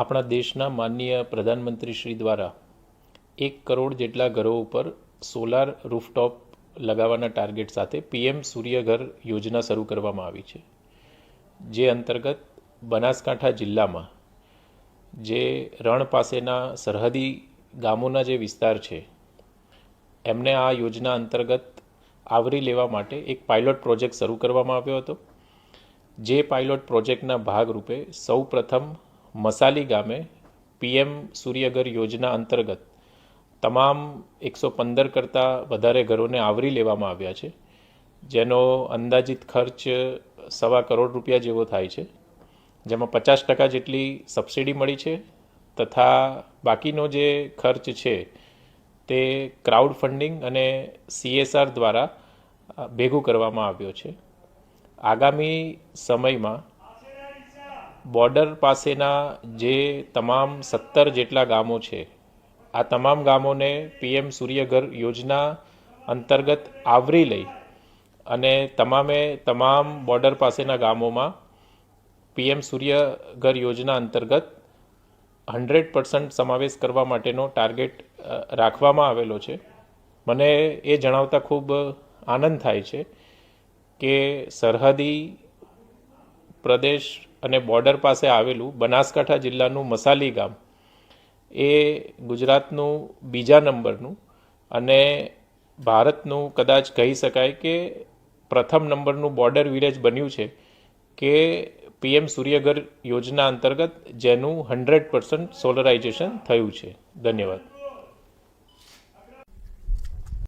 આપણા દેશના માનનીય પ્રધાનમંત્રી શ્રી દ્વારા 1 કરોડ જેટલા ઘરો ઉપર સોલાર રૂફટોપ લગાવવાના ટાર્ગેટ સાથે પીએમ સૂર્યઘર યોજના શરૂ કરવામાં આવી છે, જે અંતર્ગત બનાસકાંઠા જિલ્લામાં જે રણ પાસેના સરહદી ગામોના જે વિસ્તાર છે એમને આ યોજના અંતર્ગત આવરી લેવા માટે એક પાયલોટ પ્રોજેક્ટ શરૂ કરવામાં આવ્યો હતો. જે પાયલોટ પ્રોજેક્ટના ભાગરૂપે સૌ પ્રથમ મસાલી ગામે પીએમ સૂર્યઘર યોજના અંતર્ગત તમામ 115 કરતાં વધારે ઘરોને આવરી લેવામાં આવ્યા છે, જેનો અંદાજિત ખર્ચ ₹1.25 કરોડ જેવો થાય છે, જેમાં 50% જેટલી સબસિડી મળી છે તથા બાકીનો જે ખર્ચ છે તે ક્રાઉડ ફંડિંગ અને CSR દ્વારા ભેગું કરવામાં આવ્યો છે. આગામી સમયમાં બોર્ડર પાસેના જે તમામ 17 જેટલા ગામો છે, આ તમામ ગામોને પીએમ સૂર્યઘર યોજના અંતર્ગત આવરી લઈ અને તમામ બોર્ડર પાસેના ગામોમાં પીએમ સૂર્યઘર યોજના અંતર્ગત 100% સમાવેશ કરવા માટેનો ટાર્ગેટ રાખવામાં આવેલો છે. મને એ જણાવતા ખૂબ આનંદ થાય છે કે સરહદી પ્રદેશ અને બોર્ડર પાસે આવેલું બનાસકાંઠા જિલ્લાનું મસાલી ગામ એ ગુજરાતનું બીજા નંબરનું અને ભારતનું કદાચ કહી શકાય કે પ્રથમ નંબરનું બોર્ડર વિલેજ બન્યું છે કે પીએમ સૂર્યઘર યોજના અંતર્ગત જેનું 100% સોલરાઇઝેશન થયું છે. ધન્યવાદ.